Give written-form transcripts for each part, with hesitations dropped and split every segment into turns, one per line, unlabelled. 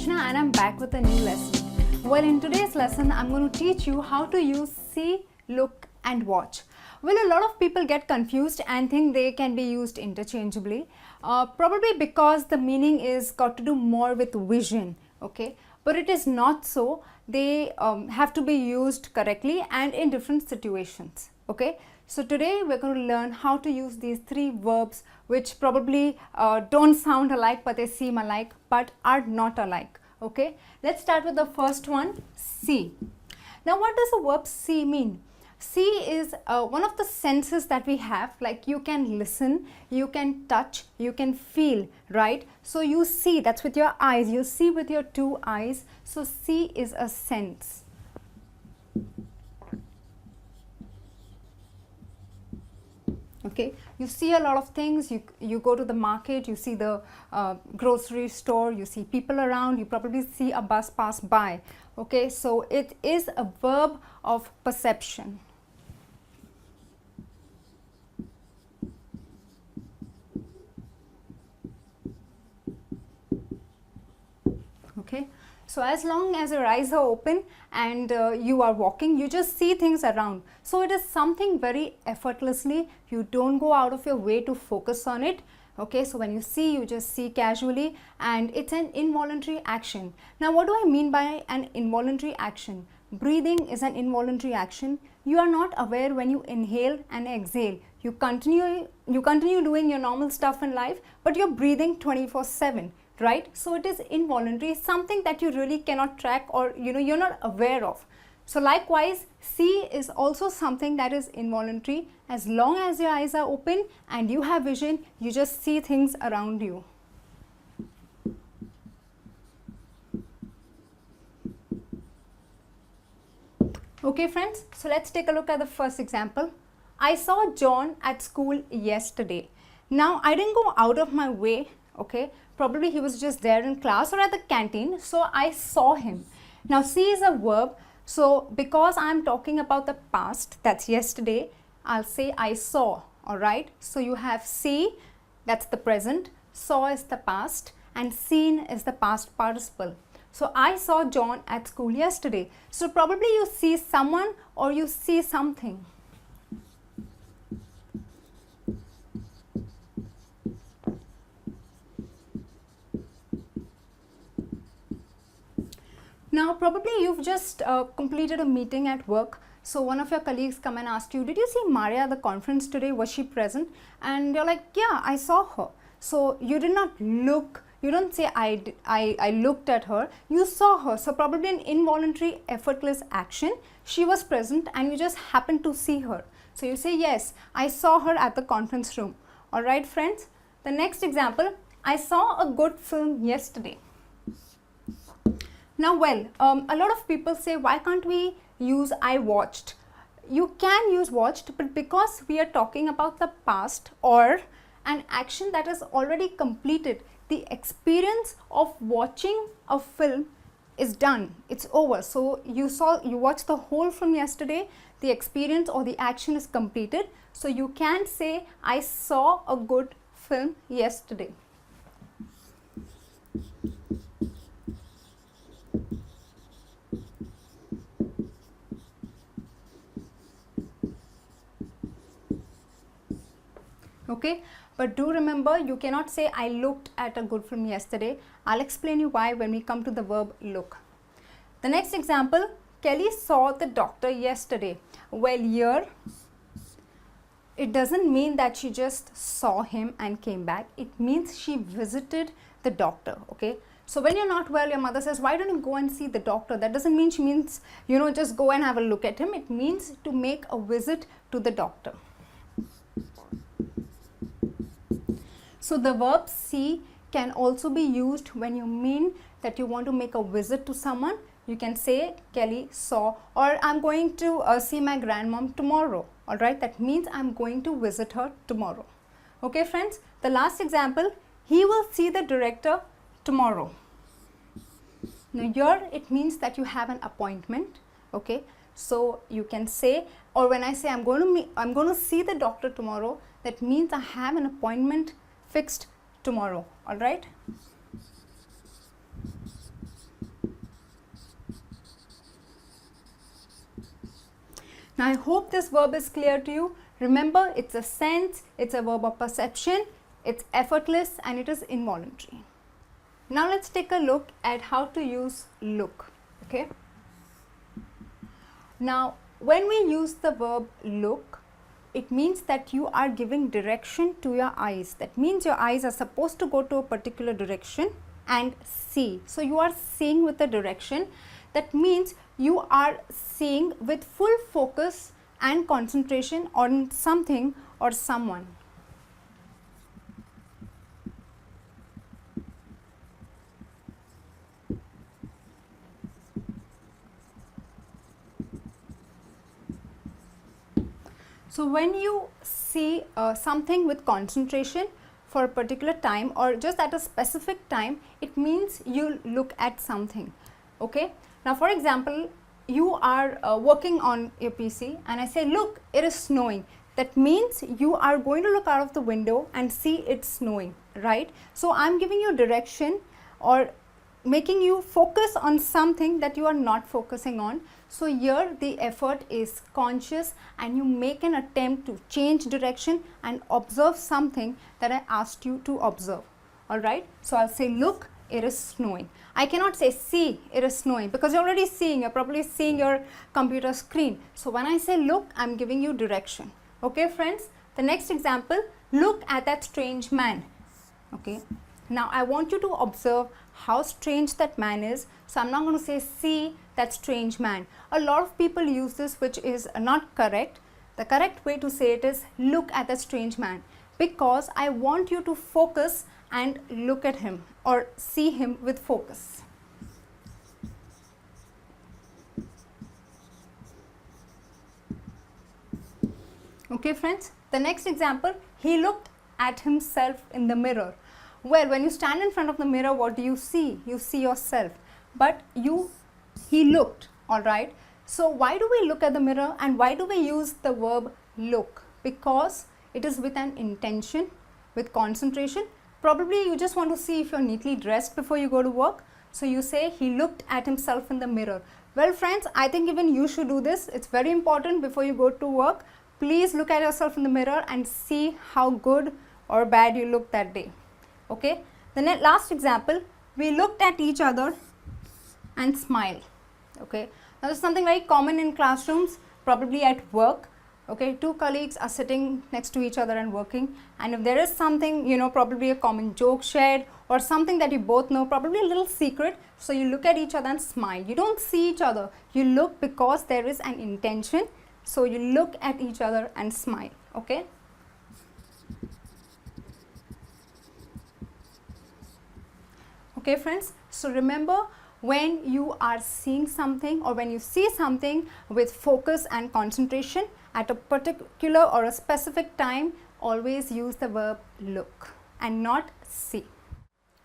Krishna and I'm back with a new lesson. Well, in today's lesson, I'm going to teach you how to use see, look and watch. Well, a lot of people get confused and think they can be used interchangeably, probably because the meaning is got to do more with vision, okay? But it is not so. They have to be used correctly and in different situations, okay? So today we're going to learn how to use these three verbs which probably don't sound alike but they seem alike but are not alike, okay? Let's start with the first one, see. Now what does the verb see mean? See is one of the senses that we have, like you can listen, you can touch, you can feel, right? So you see, that's with your eyes, you see with your two eyes. So see is a sense. Okay, you see a lot of things, you go to the market, you see the grocery store, you see people around, you probably see a bus pass by. Okay, so it is a verb of perception. Okay, so as long as your eyes are open and you are walking, you just see things around. So it is something very effortlessly, you don't go out of your way to focus on it. Okay, so when you see, you just see casually and it's an involuntary action. Now what do I mean by an involuntary action? Breathing is an involuntary action. You are not aware when you inhale and exhale. You continue doing your normal stuff in life, but you're breathing 24/7. Right? So it is involuntary, something that you really cannot track or you're not aware of. So likewise, see is also something that is involuntary. As long as your eyes are open and you have vision, you just see things around you. Okay friends, so let's take a look at the first example. I saw John at school yesterday. Now I didn't go out of my way, okay? Probably he was just there in class or at the canteen, so I saw him. Now see is a verb, so because I'm talking about the past, that's yesterday, I'll say I saw, alright? So you have see, that's the present, saw is the past and seen is the past participle. So I saw John at school yesterday. So probably you see someone or you see something. Now probably you've just completed a meeting at work. So one of your colleagues come and ask you, did you see Maria at the conference today? Was she present? And you're like, yeah, I saw her. So you did not look, you don't say I looked at her, you saw her. So probably an involuntary effortless action. She was present and you just happened to see her. So you say, yes, I saw her at the conference room. Alright friends, the next example, I saw a good film yesterday. Now well, a lot of people say, why can't we use I watched? You can use watched, but because we are talking about the past or an action that is already completed, the experience of watching a film is done, it's over. So you watched the whole film yesterday, the experience or the action is completed. So you can say, I saw a good film yesterday. Okay, but do remember, you cannot say I looked at a good film yesterday. I'll explain you why when we come to the verb look. The next example, Kelly saw the doctor yesterday. Well, here it doesn't mean that she just saw him and came back. It means she visited the doctor. Okay, so when you're not well, your mother says, why don't you go and see the doctor? That doesn't mean she means just go and have a look at him. It means to make a visit to the doctor. So the verb see can also be used when you mean that you want to make a visit to someone. You can say Kelly saw, or I'm going to see my grandmom tomorrow. Alright, that means I'm going to visit her tomorrow. Okay friends, the last example, he will see the director tomorrow. Now here it means that you have an appointment. Okay, so you can say, or when I say I'm going to see the doctor tomorrow, that means I have an appointment fixed tomorrow. All right. Now I hope this verb is clear to you. Remember, it's a sense, it's a verb of perception, it's effortless and it is involuntary. Now let's take a look at how to use look. Okay. Now when we use the verb look, it means that you are giving direction to your eyes. That means your eyes are supposed to go to a particular direction and see. So you are seeing with a direction. That means you are seeing with full focus and concentration on something or someone. So when you see something with concentration for a particular time or just at a specific time, it means you look at something. Okay. Now for example, you are working on your PC and I say, look, it is snowing. That means you are going to look out of the window and see it snowing, right? So I'm giving you direction or making you focus on something that you are not focusing on. So here the effort is conscious and you make an attempt to change direction and observe something that I asked you to observe. Alright, so I'll say, look, it is snowing. I cannot say, see, it is snowing, because you're already seeing, you're probably seeing your computer screen. So when I say look, I'm giving you direction. Okay friends, the next example, look at that strange man. Okay, now I want you to observe how strange that man is. So I'm not going to say, see that strange man. A lot of people use this, which is not correct. The correct way to say it is, look at that strange man, because I want you to focus and look at him or see him with focus. Okay friends, the next example, he looked at himself in the mirror. Well, when you stand in front of the mirror, what do you see? You see yourself, but he looked, alright. So why do we look at the mirror and why do we use the verb look? Because it is with an intention, with concentration. Probably you just want to see if you're neatly dressed before you go to work. So you say, he looked at himself in the mirror. Well friends, I think even you should do this. It's very important before you go to work. Please look at yourself in the mirror and see how good or bad you look that day. Okay. The last example, we looked at each other and smiled. Okay. Now this is something very common in classrooms, probably at work. Okay, two colleagues are sitting next to each other and working, and if there is something, you know, probably a common joke shared or something that you both know, probably a little secret, so you look at each other and smile. You don't see each other, you look because there is an intention, so you look at each other and smile. Okay. Okay friends, so remember, when you are seeing something or when you see something with focus and concentration at a particular or a specific time, always use the verb look and not see.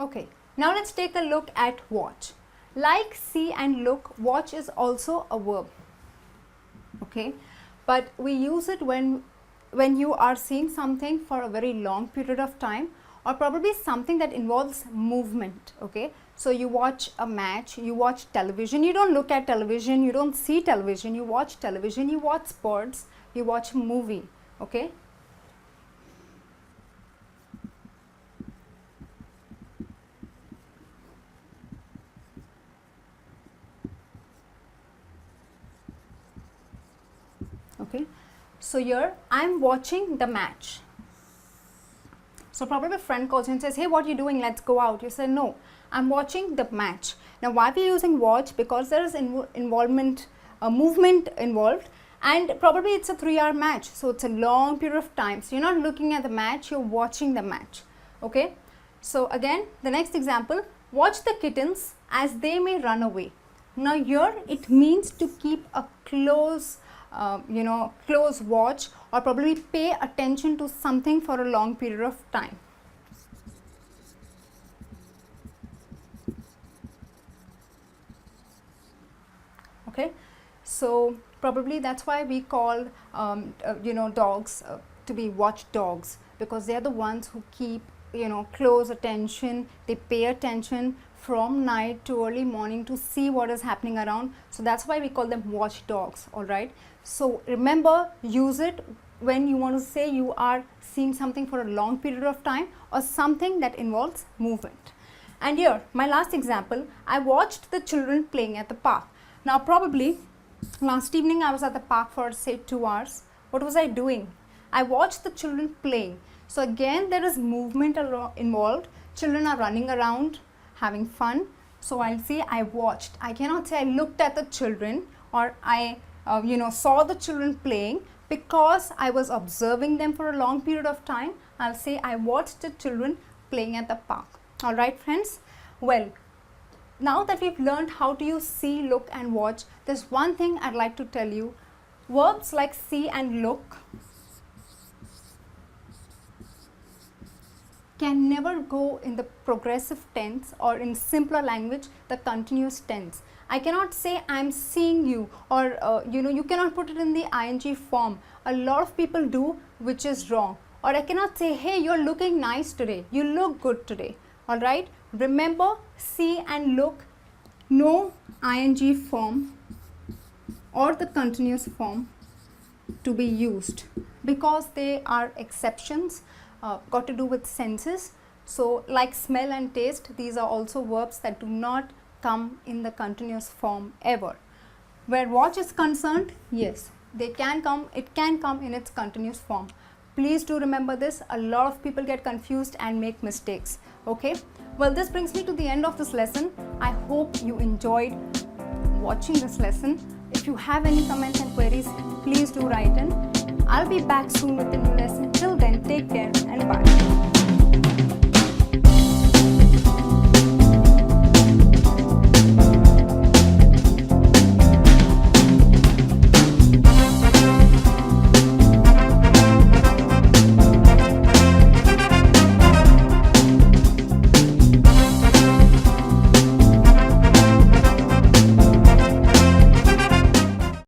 Okay, now let's take a look at watch. Like see and look, watch is also a verb. Okay, but we use it when you are seeing something for a very long period of time, or probably something that involves movement. Okay, so you watch a match, you watch television, you don't look at television, you don't see television, you watch television, you watch sports, you watch a movie. Okay. Okay, so here I am watching the match. So probably a friend calls you and says, hey, what are you doing? Let's go out. You say, no, I'm watching the match. Now, why are we using watch? Because there is movement involved, and probably it's a 3-hour match. So it's a long period of time. So you're not looking at the match, you're watching the match. Okay. So again, the next example, watch the kittens as they may run away. Now here it means to keep a close close watch, or probably pay attention to something for a long period of time. Okay, so probably that's why we call dogs to be watch dogs, because they are the ones who keep close attention, they pay attention from night to early morning to see what is happening around. So that's why we call them watchdogs, all right? So remember, use it when you want to say you are seeing something for a long period of time or something that involves movement. And here, my last example, I watched the children playing at the park. Now probably last evening I was at the park for say 2 hours. What was I doing? I watched the children playing. So again, there is movement involved. Children are running around, having fun. So I'll say I watched. I cannot say I looked at the children or I saw the children playing, because I was observing them for a long period of time. I'll say I watched the children playing at the park. All right, friends. Well, now that we've learned how to use see, look and watch, there's one thing I'd like to tell you. Verbs like see and look can never go in the progressive tense or in simpler language, the continuous tense. I cannot say I'm seeing you, or you cannot put it in the ing form. A lot of people do, which is wrong. Or I cannot say, hey, you're looking nice today, you look good today. All right, remember, see and look, no ing form or the continuous form to be used, because they are exceptions, got to do with senses. So like smell and taste, these are also verbs that do not come in the continuous form ever. Where watch is concerned, yes, it can come in its continuous form. Please do remember this. A lot of people get confused and make mistakes. Okay, well, this brings me to the end of this lesson. I hope you enjoyed watching this lesson. If you have any comments and queries, please do write in. I'll be back soon with a new lesson. Till